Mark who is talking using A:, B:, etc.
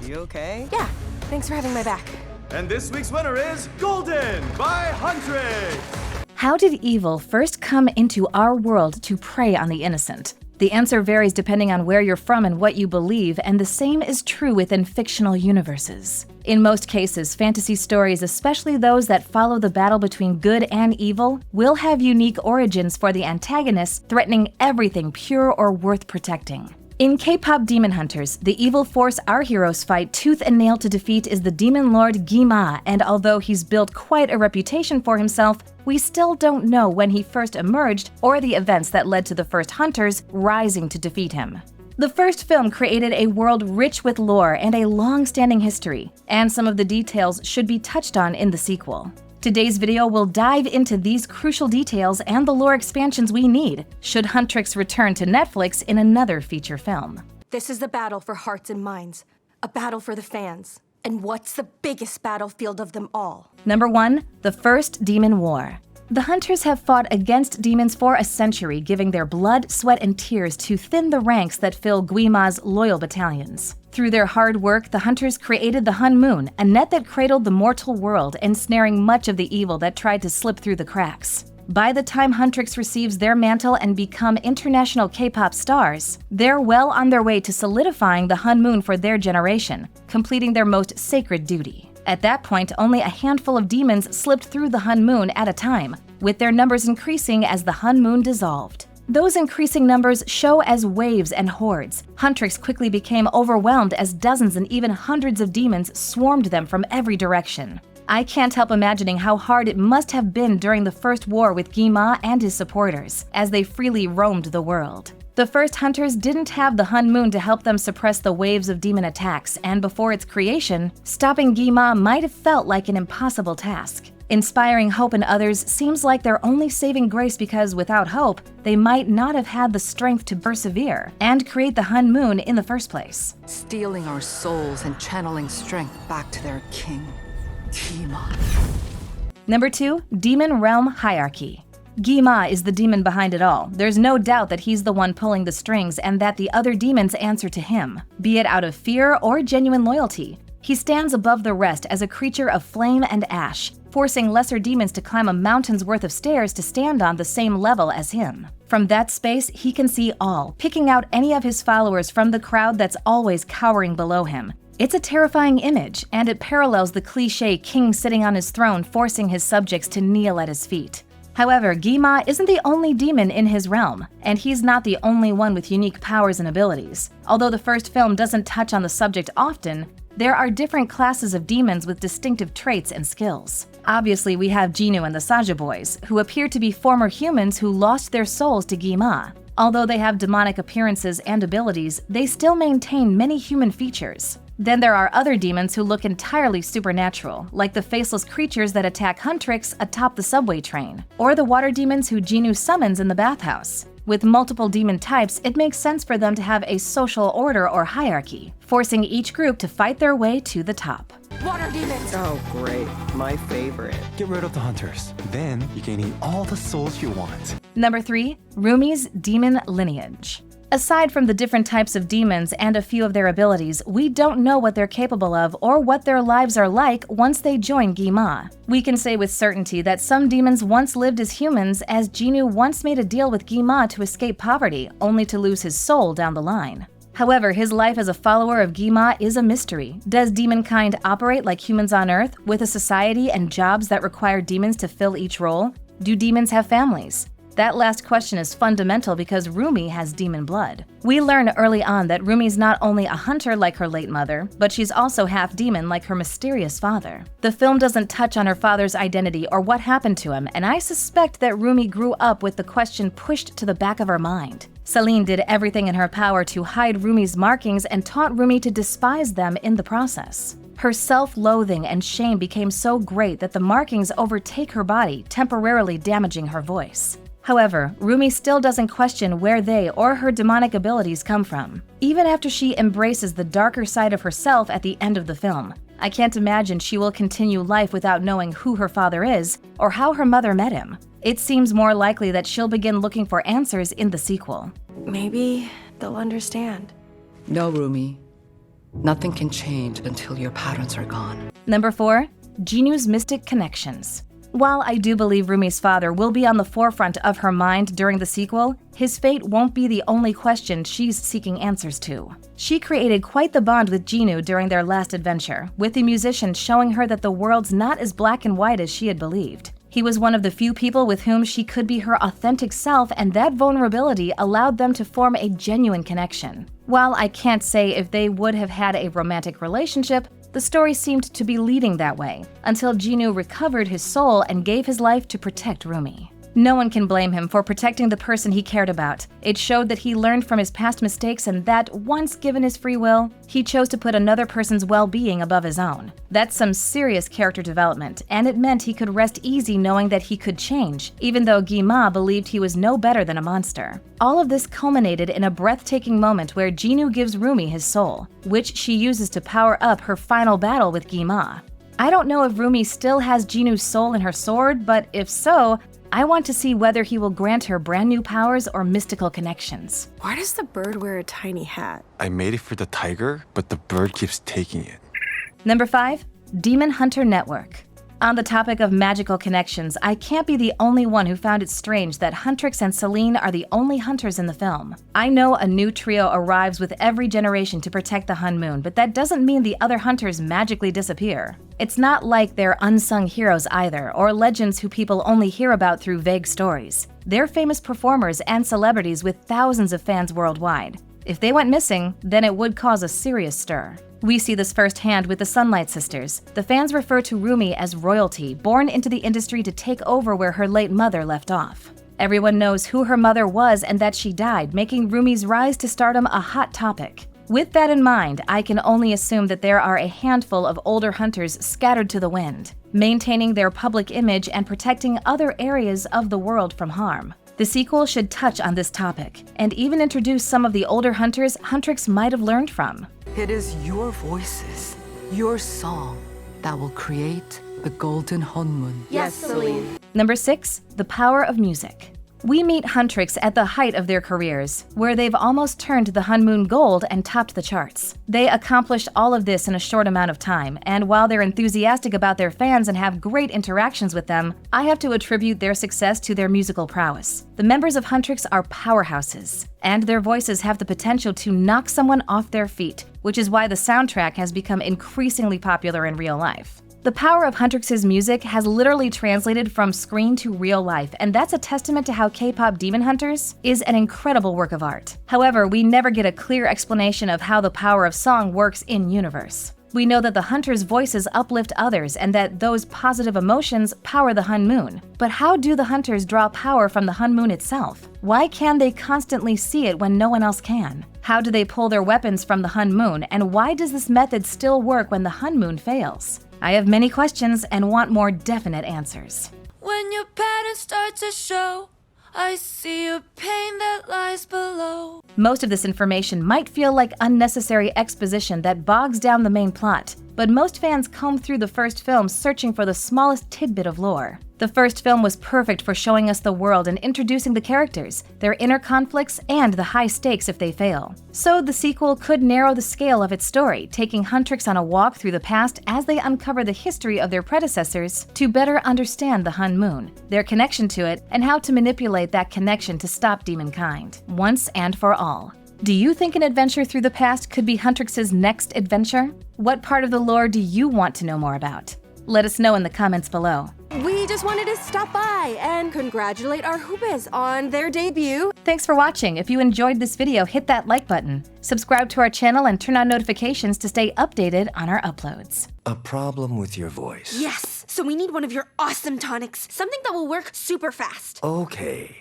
A: Sarah.
B: You okay?
A: Yeah, thanks for having my back.
C: And this week's winner is Golden by Huntrix.
D: How did evil first come into our world to prey on the innocent? The answer varies depending on where you're from and what you believe, and the same is true within fictional universes. In most cases, fantasy stories, especially those that follow the battle between good and evil, will have unique origins for the antagonists threatening everything pure or worth protecting. In K-pop Demon Hunters, the evil force our heroes fight tooth and nail to defeat is the demon lord Gwi-Ma, and although he's built quite a reputation for himself, we still don't know when he first emerged or the events that led to the first hunters rising to defeat him. The first film created a world rich with lore and a long-standing history, and some of the details should be touched on in the sequel. Today's video will dive into these crucial details and the lore expansions we need should Huntrix return to Netflix in another feature film.
A: This is the battle for hearts and minds, a battle for the fans. And what's the biggest battlefield of them all?
D: Number 1. The First Demon War. The Hunters have fought against demons for a century, giving their blood, sweat, and tears to thin the ranks that fill Gwi-Ma's loyal battalions. Through their hard work, the Hunters created the Hun Moon, a net that cradled the mortal world, ensnaring much of the evil that tried to slip through the cracks. By the time Huntrix receives their mantle and become international K-pop stars, they're well on their way to solidifying the Hun Moon for their generation, completing their most sacred duty. At that point, only a handful of demons slipped through the Hun Moon at a time, with their numbers increasing as the Hun Moon dissolved. Those increasing numbers show as waves and hordes. Huntrix quickly became overwhelmed as dozens and even hundreds of demons swarmed them from every direction. I can't help imagining how hard it must have been during the first war with Gwi-Ma and his supporters, as they freely roamed the world. The first Hunters didn't have the Hun Moon to help them suppress the waves of demon attacks, and before its creation, stopping Gwi-Ma might have felt like an impossible task. Inspiring hope in others seems like their only saving grace because without hope, they might not have had the strength to persevere and create the Hun Moon in the first place.
E: Stealing our souls and channeling strength back to their king, Gwi-Ma.
D: Number 2. Demon Realm Hierarchy. Gwi-Ma is the demon behind it all. There's no doubt that he's the one pulling the strings and that the other demons answer to him, be it out of fear or genuine loyalty. He stands above the rest as a creature of flame and ash, forcing lesser demons to climb a mountain's worth of stairs to stand on the same level as him. From that space, he can see all, picking out any of his followers from the crowd that's always cowering below him. It's a terrifying image, and it parallels the cliché king sitting on his throne forcing his subjects to kneel at his feet. However, Gwi-Ma isn't the only demon in his realm, and he's not the only one with unique powers and abilities. Although the first film doesn't touch on the subject often, there are different classes of demons with distinctive traits and skills. Obviously, we have Jinwoo and the Saja Boys, who appear to be former humans who lost their souls to Gwi-Ma. Although they have demonic appearances and abilities, they still maintain many human features. Then there are other demons who look entirely supernatural, like the faceless creatures that attack Huntrix atop the subway train, or the water demons who Jinwoo summons in the bathhouse. With multiple demon types, it makes sense for them to have a social order or hierarchy, forcing each group to fight their way to the top.
A: Water demons!
B: Oh, great. My favorite.
F: Get rid of the hunters. Then you can eat all the souls you want.
D: Number 3. Rumi's Demon Lineage. Aside from the different types of demons and a few of their abilities, we don't know what they're capable of or what their lives are like once they join Gwi-Ma. We can say with certainty that some demons once lived as humans, as Jinwoo once made a deal with Gwi-Ma to escape poverty, only to lose his soul down the line. However, his life as a follower of Gwi-Ma is a mystery. Does demonkind operate like humans on Earth, with a society and jobs that require demons to fill each role? Do demons have families? That last question is fundamental because Rumi has demon blood. We learn early on that Rumi's not only a hunter like her late mother, but she's also half demon like her mysterious father. The film doesn't touch on her father's identity or what happened to him, and I suspect that Rumi grew up with the question pushed to the back of her mind. Celine did everything in her power to hide Rumi's markings and taught Rumi to despise them in the process. Her self-loathing and shame became so great that the markings overtake her body, temporarily damaging her voice. However, Rumi still doesn't question where they or her demonic abilities come from, even after she embraces the darker side of herself at the end of the film. I can't imagine she will continue life without knowing who her father is or how her mother met him. It seems more likely that she'll begin looking for answers in the sequel.
A: Maybe they'll understand.
E: No, Rumi. Nothing can change until your patterns are gone.
D: Number 4. Jinu's mystic connections. While I do believe Rumi's father will be on the forefront of her mind during the sequel, his fate won't be the only question she's seeking answers to. She created quite the bond with Jinu during their last adventure, with the musician showing her that the world's not as black and white as she had believed. He was one of the few people with whom she could be her authentic self, and that vulnerability allowed them to form a genuine connection. While I can't say if they would have had a romantic relationship, the story seemed to be leading that way, until Jinu recovered his soul and gave his life to protect Rumi. No one can blame him for protecting the person he cared about. It showed that he learned from his past mistakes and that, once given his free will, he chose to put another person's well-being above his own. That's some serious character development, and it meant he could rest easy knowing that he could change, even though Gwi-Ma believed he was no better than a monster. All of this culminated in a breathtaking moment where Jinu gives Rumi his soul, which she uses to power up her final battle with Gwi-Ma. I don't know if Rumi still has Jinu's soul in her sword, but if so, I want to see whether he will grant her brand new powers or mystical connections.
G: Why does the bird wear a tiny hat?
F: I made it for the tiger, but the bird keeps taking it.
D: Number 5. Demon Hunter Network. On the topic of magical connections, I can't be the only one who found it strange that Huntrix and Celine are the only hunters in the film. I know a new trio arrives with every generation to protect the Hun Moon, but that doesn't mean the other hunters magically disappear. It's not like they're unsung heroes either, or legends who people only hear about through vague stories. They're famous performers and celebrities with thousands of fans worldwide. If they went missing, then it would cause a serious stir. We see this firsthand with the Sunlight Sisters. The fans refer to Rumi as royalty, born into the industry to take over where her late mother left off. Everyone knows who her mother was and that she died, making Rumi's rise to stardom a hot topic. With that in mind, I can only assume that there are a handful of older hunters scattered to the wind, maintaining their public image and protecting other areas of the world from harm. The sequel should touch on this topic, and even introduce some of the older hunters Huntrix might have learned from.
E: It is your voices, your song, that will create the Golden Hunmoon.
G: Yes, Celine.
D: Number 6. The power of music. We meet Huntrix at the height of their careers, where they've almost turned the Hun Moon gold and topped the charts. They accomplished all of this in a short amount of time, and while they're enthusiastic about their fans and have great interactions with them, I have to attribute their success to their musical prowess. The members of Huntrix are powerhouses, and their voices have the potential to knock someone off their feet, which is why the soundtrack has become increasingly popular in real life. The power of Huntrix's music has literally translated from screen to real life, and that's a testament to how K-pop Demon Hunters is an incredible work of art. However, we never get a clear explanation of how the power of song works in-universe. We know that the hunters' voices uplift others and that those positive emotions power the Hun Moon. But how do the hunters draw power from the Hun Moon itself? Why can they constantly see it when no one else can? How do they pull their weapons from the Hun Moon, and why does this method still work when the Hun Moon fails? I have many questions and want more definite answers.
H: When your pattern starts to show, I see a pain that lies below.
D: Most of this information might feel like unnecessary exposition that bogs down the main plot, but most fans comb through the first film searching for the smallest tidbit of lore. The first film was perfect for showing us the world and introducing the characters, their inner conflicts, and the high stakes if they fail. So the sequel could narrow the scale of its story, taking Huntrix on a walk through the past as they uncover the history of their predecessors to better understand the Hun Moon, their connection to it, and how to manipulate that connection to stop demonkind, once and for all. Do you think an adventure through the past could be Huntrix's next adventure? What part of the lore do you want to know more about? Let us know in the comments below.
G: We just wanted to stop by and congratulate our Hoopes on their debut.
D: Thanks for watching. If you enjoyed this video, hit that like button. Subscribe to our channel and turn on notifications to stay updated on our uploads.
I: A problem with your voice.
G: Yes, so we need one of your awesome tonics, something that will work super fast.
I: Okay.